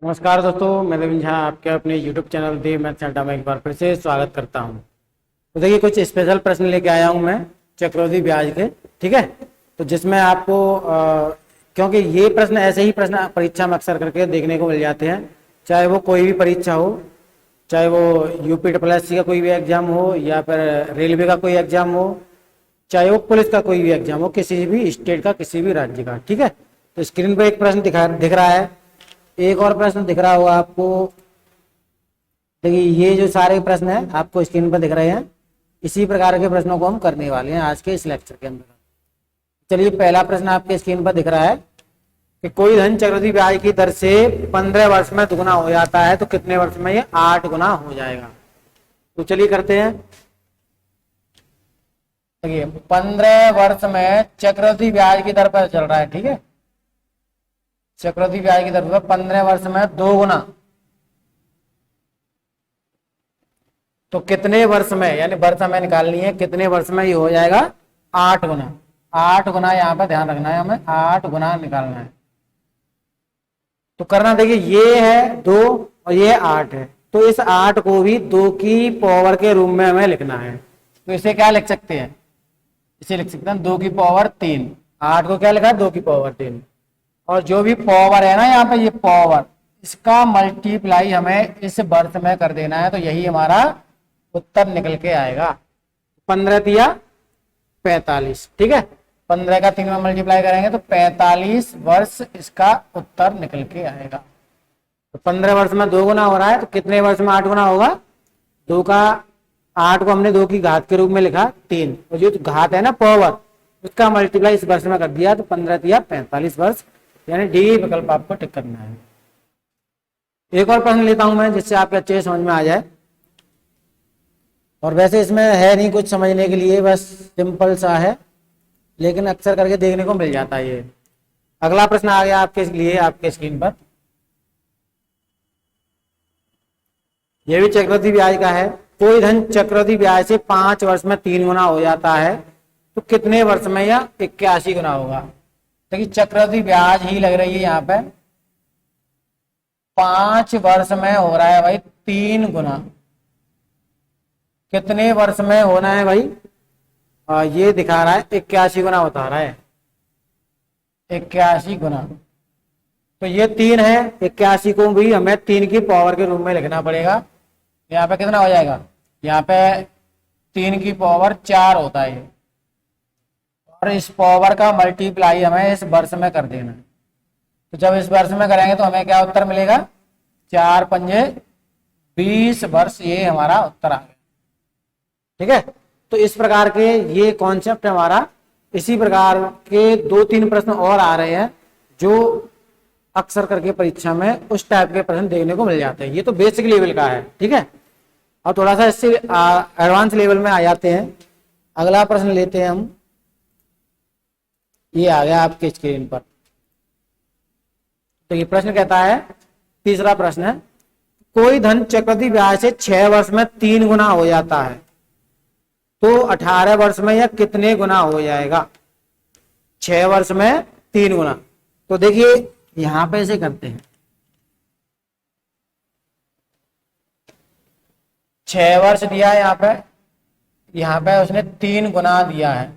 नमस्कार दोस्तों, मैं रविंद्र झा आपके अपने YouTube चैनल देव मैथ सेंटर में एक बार फिर से स्वागत करता हूं। तो देखिए, कुछ स्पेशल प्रश्न लेके आया हूं मैं चक्रवृद्धि ब्याज के। ठीक है, तो जिसमें आपको क्योंकि ये प्रश्न ऐसे ही प्रश्न परीक्षा में अक्सर करके देखने को मिल जाते हैं, चाहे वो कोई भी परीक्षा हो, चाहे वो UP SSC का कोई भी एग्जाम हो या फिर रेलवे का कोई एग्जाम हो, चाहे वो पुलिस का कोई भी एग्जाम हो, किसी भी स्टेट का, किसी भी राज्य का। ठीक है, तो स्क्रीन पर एक प्रश्न दिख रहा है, एक और प्रश्न दिख रहा होगा आपको। देखिए, ये जो सारे प्रश्न हैं आपको स्क्रीन पर दिख रहे हैं, इसी प्रकार के प्रश्नों को हम करने वाले हैं आज के इस लेक्चर के अंदर। चलिए, पहला प्रश्न आपके स्क्रीन पर दिख रहा है कि कोई धन चक्रवृद्धि ब्याज की दर से 15 वर्ष में दुगुना हो जाता है तो कितने वर्ष में ये 8 गुना हो जाएगा। तो चलिए करते हैं। देखिए, 15 वर्ष में चक्रवृद्धि ब्याज की दर पर चल रहा है। ठीक है, चक्रवृद्धि ब्याज की दर पर 15 वर्ष में 2 गुना, तो कितने वर्ष में, यानी वर्ष हमें निकालनी है, कितने वर्ष में ये हो जाएगा 8 गुना। 8 गुना यहाँ पे ध्यान रखना है, हमें 8 गुना निकालना है। तो करना, देखिए ये है 2 और ये 8 है, तो इस 8 को भी 2 की पावर के रूप में हमें लिखना है। तो इसे क्या लिख सकते हैं, इसे लिख सकते हैं 2 की पावर 3। 8 को क्या लिखा, 2 की पावर 3। और जो भी पावर है ना यहाँ पे, ये पावर, इसका मल्टीप्लाई हमें इस वर्ष में कर देना है, तो यही हमारा उत्तर निकल के आएगा। 15 तिया 45। ठीक है, 15 का 3 में मल्टीप्लाई करेंगे तो 45 वर्ष इसका उत्तर निकल के आएगा। तो 15 वर्ष में 2 गुना हो रहा है, तो कितने वर्ष में 8 गुना होगा। 2 का 8 को हमने 2 की घात के रूप में लिखा 3, और जो घात है ना पावर, उसका मल्टीप्लाई इस वर्ष में कर दिया, तो 15 तिया 45 वर्ष, यानी डी विकल्प आपको टिक करना है। एक और प्रश्न लेता हूं मैं, जिससे आपके अच्छे समझ में आ जाए। और वैसे इसमें है नहीं कुछ समझने के लिए, बस सिंपल सा है, लेकिन अक्सर करके देखने को मिल जाता है ये। अगला प्रश्न आ गया आपके लिए, आपके स्क्रीन पर। यह भी चक्रवृद्धि ब्याज का है। कोई धन चक्रवृद्धि ब्याज से 5 वर्ष में 3 गुना हो जाता है तो कितने वर्ष में यह 81 गुना होगा। देखिए, चक्रवृद्धि ब्याज ही लग रही है यहाँ पे, 5 वर्ष में हो रहा है भाई 3 गुना। कितने वर्ष में होना है भाई, ये दिखा रहा है 81 गुना बता रहा है, 81 गुना। तो ये 3 है, 81 को भी हमें 3 की पावर के रूप में लिखना पड़ेगा। यहाँ पे कितना हो जाएगा, यहाँ पे 3 की पावर 4 होता है, और इस पावर का मल्टीप्लाई हमें इस वर्ष में कर देना है। तो जब इस वर्ष में करेंगे तो हमें क्या उत्तर मिलेगा, 4 पंजे 20 वर्ष, ये हमारा उत्तर आ गया। ठीक है, तो इस प्रकार के ये कॉन्सेप्ट हमारा, इसी प्रकार के 2-3 प्रश्न और आ रहे हैं जो अक्सर करके परीक्षा में उस टाइप के प्रश्न देखने को मिल जाते हैं। ये तो बेसिक लेवल का है। ठीक है, और थोड़ा सा इससे एडवांस लेवल में आ जाते हैं। अगला प्रश्न लेते हैं हम, ये आ गया आपके स्क्रीन पर। तो ये प्रश्न कहता है, तीसरा प्रश्न है, कोई धन चक्रवृद्धि ब्याज से 6 वर्ष में 3 गुना हो जाता है तो 18 वर्ष में यह कितने गुना हो जाएगा। 6 वर्ष में 3 गुना, तो देखिए यहां पे ऐसे करते हैं, 6 वर्ष दिया है यहाँ पे उसने 3 गुना दिया है,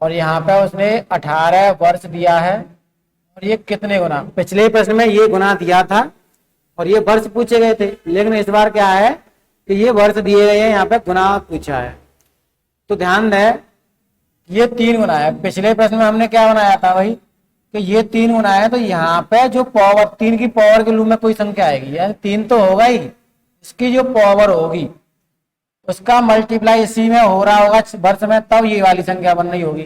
और यहाँ पे उसने 18 वर्ष दिया है, और ये कितने गुना। पिछले प्रश्न में ये गुना दिया था और ये वर्ष पूछे गए थे, लेकिन इस बार क्या है कि ये वर्ष दिए गए हैं, यहाँ पे गुना पूछा है। तो ध्यान दें, ये 3 गुना है। पिछले प्रश्न में हमने क्या बनाया था भाई कि ये 3 गुना है, तो यहाँ पे जो पावर 3 की पावर के रूप में कोई संख्या आएगी, यानी 3 तो होगा ही, इसकी जो पावर होगी उसका मल्टीप्लाई इसी में हो रहा होगा वर्ष में, तब ये वाली संख्या बन रही होगी।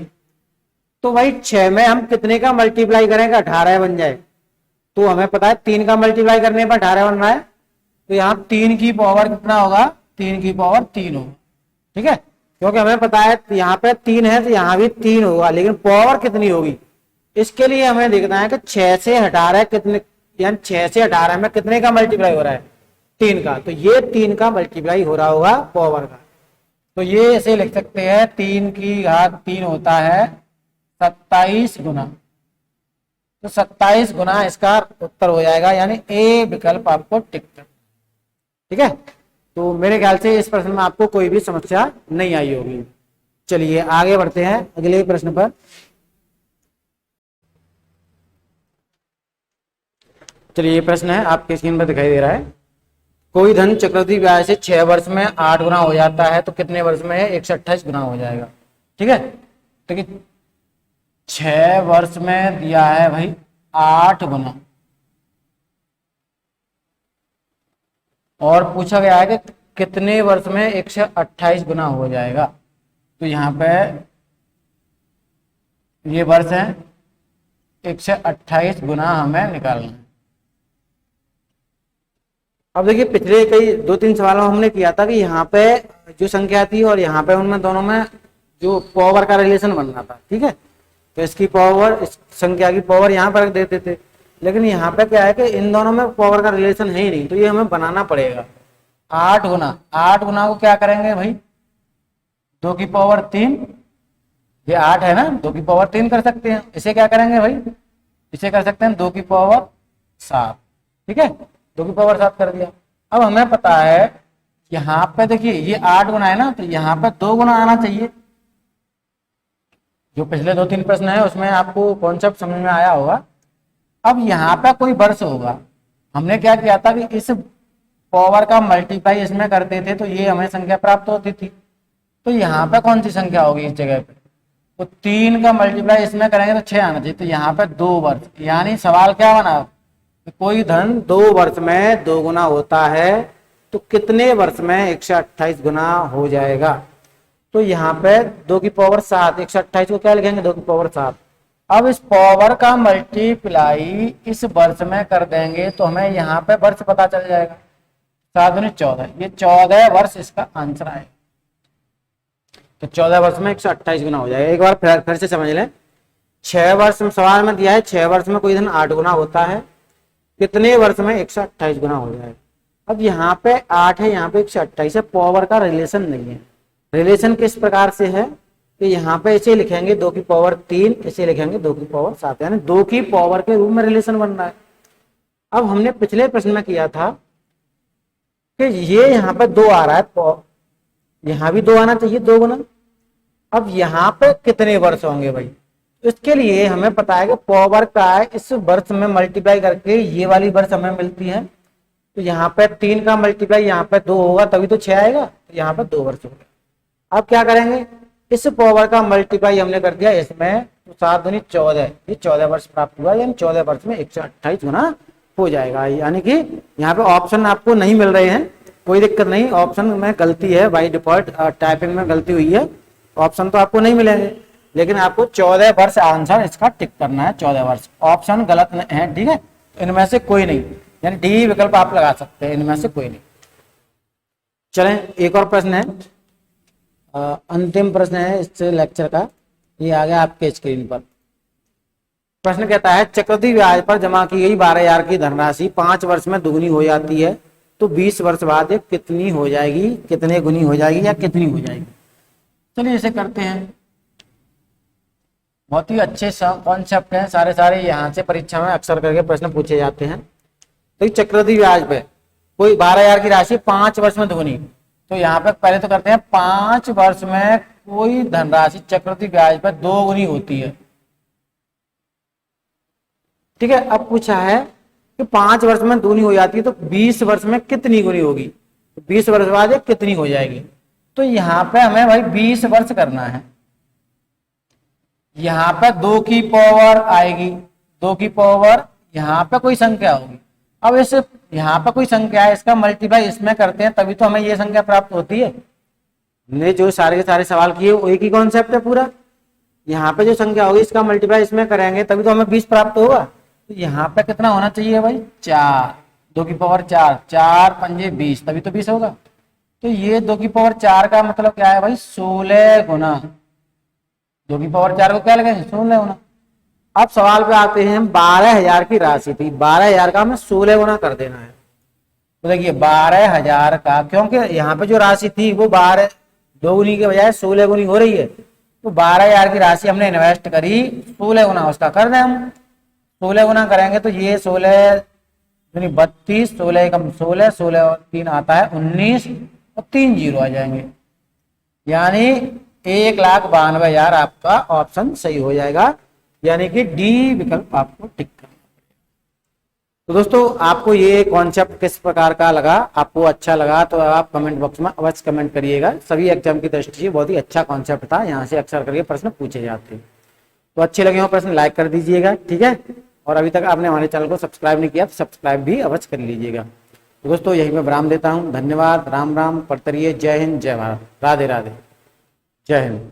तो भाई 6 में हम कितने का मल्टीप्लाई करेंगे, 18 बन जाए। तो हमें पता है 3 का मल्टीप्लाई करने पर 18 बन रहा है, तो यहाँ 3 की पावर कितना होगा, 3 की पावर 3 होगा। ठीक है, क्योंकि हमें पता है यहाँ पे 3 है तो यहाँ भी 3 होगा, लेकिन पावर कितनी होगी, इसके लिए हमें देखना है कि 6 से 18 कितने, यानी 6 से 18 में कितने का मल्टीप्लाई हो रहा है, 3 का। तो ये 3 का मल्टीप्लाई हो रहा होगा पावर का। तो ये ऐसे लिख सकते हैं, 3 की घात 3 होता है 27 गुना। तो 27 गुना इसका उत्तर हो जाएगा, यानी ए विकल्प आपको टिक कर। ठीक है, तो मेरे ख्याल से इस प्रश्न में आपको कोई भी समस्या नहीं आई होगी। चलिए आगे बढ़ते हैं अगले प्रश्न पर। चलिए ये प्रश्न है, आपके स्क्रीन पर दिखाई दे रहा है। कोई धन चक्रवृद्धि ब्याज से 6 वर्ष में 8 गुना हो जाता है तो कितने वर्ष में 128 गुना हो जाएगा। ठीक है, तो 6 वर्ष में दिया है भाई 8 गुना, और पूछा गया है कि कितने वर्ष में 128 गुना हो जाएगा। तो यहाँ पे ये वर्ष है, 128 गुना हमें निकालना है। अब देखिए पिछले कई 2-3 सवालों में हमने किया था कि यहाँ पे जो संख्या थी और यहाँ पे उनमें दोनों में जो पावर का रिलेशन बनना था। ठीक है, तो इसकी पावर, इस संख्या की पावर यहाँ पर रख देते थे, लेकिन यहाँ पे क्या है कि इन दोनों में पावर का रिलेशन है ही नहीं, तो ये हमें बनाना पड़ेगा। 8 गुना, 8 गुना को क्या करेंगे भाई, 2 की पावर 3, ये 8 है ना, 2 की पावर 3 कर सकते हैं। इसे क्या करेंगे भाई, इसे कर सकते हैं 2 की पावर 7। ठीक है, 2 की पावर 7 कर दिया। अब हमें पता है यहाँ पे देखिए ये 8 गुना है ना, तो यहाँ पे 2 गुना आना चाहिए। जो पिछले 2-3 प्रश्न है उसमें आपको कॉन्सेप्ट समझ में आया होगा। अब यहाँ पे कोई वर्ष होगा, हमने क्या किया था कि इस पावर का मल्टीप्लाई इसमें करते थे तो ये हमें संख्या प्राप्त होती थी। तो यहाँ पे कौन सी संख्या होगी इस जगह पे, तो 3 का मल्टीप्लाई इसमें करेंगे तो 6 आना चाहिए। तो यहाँ पे 2 वर्ष, यानी सवाल क्या बना, कोई धन 2 वर्ष में 2 गुना होता है तो कितने वर्ष में 128 गुना हो जाएगा। तो यहाँ पे 2 की पावर 7, 128 को क्या लिखेंगे, 2 की पावर 7। अब इस पावर का मल्टीप्लाई इस वर्ष में कर देंगे तो हमें यहाँ पे वर्ष पता चल जाएगा। 7 दूनी 14, ये 14 वर्ष इसका आंसर आएगा। तो 14 वर्ष में 128 गुना हो जाएगा। एक बार फिर से समझ लें, 6 वर्ष में सवाल में दिया है 6 वर्ष में कोई धन 8 गुना होता है, कितने वर्ष में 128 गुना हो जाएगा। अब यहाँ पे 8 है, यहाँ पे 128 है, पावर का रिलेशन नहीं है। रिलेशन किस प्रकार से है कि यहाँ पे इसे लिखेंगे 2 की पावर 3, इसे लिखेंगे 2 की पावर 7, यानी 2 की पावर के रूप में रिलेशन बन रहा है। अब हमने पिछले प्रश्न में किया था कि ये यहाँ पे 2 आ रहा है, यहाँ भी 2 आना चाहिए, 2 गुना। अब यहाँ पे कितने वर्ष होंगे भाई, इसके लिए हमें पता है कि पावर का इस वर्ष में मल्टीप्लाई करके ये वाली वर्ष हमें मिलती है। तो यहाँ पे 3 का मल्टीप्लाई यहाँ पे 2 होगा तभी तो 6 आएगा, तो यहाँ पे 2 वर्ष हो गया। अब क्या करेंगे, इस पावर का मल्टीप्लाई हमने कर दिया इसमें, तो 7 दूनी 14, ये 14 वर्ष प्राप्त हुआ, यानी 14 वर्ष में 128 गुना हो जाएगा। यानी कि यहाँ पे ऑप्शन आपको नहीं मिल रहे हैं, कोई दिक्कत नहीं, ऑप्शन में गलती है बाई डिफॉल्ट, टाइपिंग में गलती हुई है, ऑप्शन तो आपको नहीं मिलेंगे, लेकिन आपको 14 वर्ष आंसर इसका टिक करना है। 14 वर्ष ऑप्शन गलत है। ठीक है, इनमें से कोई नहीं, यानी डी विकल्प आप लगा सकते हैं, इनमें से कोई नहीं। चलें एक और प्रश्न है, अंतिम प्रश्न है इस लेक्चर का, ये आ गया आपके स्क्रीन पर। प्रश्न कहता है चक्रवृद्धि ब्याज पर जमा की गई 12,000 की धनराशि 5 वर्ष में दुगनी हो जाती है तो 20 वर्ष बाद ये कितनी हो जाएगी, कितने गुनी हो जाएगी या कितनी हो जाएगी। चलिए इसे करते हैं, बहुत ही अच्छे कॉन्सेप्ट हैं सारे यहाँ से परीक्षा में अक्सर करके प्रश्न पूछे जाते हैं। तो चक्रवृद्धि ब्याज पे कोई 12,000 की राशि 5 वर्ष में दुगनी, तो यहाँ पे पहले तो करते हैं 5 वर्ष में कोई धनराशि चक्रवृद्धि ब्याज पर 2 गुनी होती है। ठीक है, अब पूछा है कि 5 वर्ष में दुगनी हो जाती है तो 20 वर्ष में कितनी गुनी होगी, 20 वर्ष बाद ये कितनी हो जाएगी। तो यहाँ पे हमें भाई 20 वर्ष करना है। यहाँ पे 2 की पावर आएगी, 2 की पावर यहाँ पे कोई संख्या होगी। अब इस यहाँ पे कोई संख्या है, इसका मल्टीप्लाई इसमें करते हैं तभी तो हमें ये संख्या प्राप्त होती है। हमने जो सारे के सारे सवाल किए वो एक ही कॉन्सेप्ट है पूरा। यहाँ पे जो संख्या होगी इसका मल्टीप्लाई इसमें करेंगे तभी तो हमें 20 प्राप्त होगा। तो यहाँ पे कितना होना चाहिए भाई, 4, 2 की पावर 4, 4 पंजे 20, तभी तो 20 होगा। तो ये 2 की पावर 4 का मतलब क्या है भाई, 16 गुना। 2 की पावर 4 को क्या लगेंगे, 16 गुना। अब सवाल पे आते हैं, 12,000 की राशि थी, 12,000 का हमें 16 गुना कर देना है। तो देखिए 12,000 का, क्योंकि यहाँ पे जो राशि थी वो 12 2 गुनी के बजाय 16 गुनी हो रही है, तो 12,000 की राशि हमने इन्वेस्ट करी, 16 गुना उसका कर दें हम। 16 गुना करेंगे तो ये 16 यानी 32, 16 एकम 16, 16 और 3 आता है 19 और 3 जीरो आ जाएंगे, यानी 1,92,000 आपका ऑप्शन सही हो जाएगा, यानी कि डी विकल्प आपको टिक करना। तो दोस्तों आपको ये कॉन्सेप्ट किस प्रकार का लगा, आपको अच्छा लगा तो आप कमेंट बॉक्स में अवश्य कमेंट करिएगा। सभी एग्जाम की दृष्टि से बहुत ही अच्छा कॉन्सेप्ट था, यहाँ से अक्सर करके प्रश्न पूछे जाते हैं। तो अच्छे लगे हो प्रश्न लाइक कर दीजिएगा, ठीक है। और अभी तक आपने हमारे चैनल को सब्सक्राइब नहीं किया तो सब्सक्राइब भी अवश्य कर लीजिएगा। तो दोस्तों यही मैं विराम देता हूँ। धन्यवाद, राम राम, पढ़ते रहिए। जय हिंद, जय भारत, राधे राधे, जय हिंद।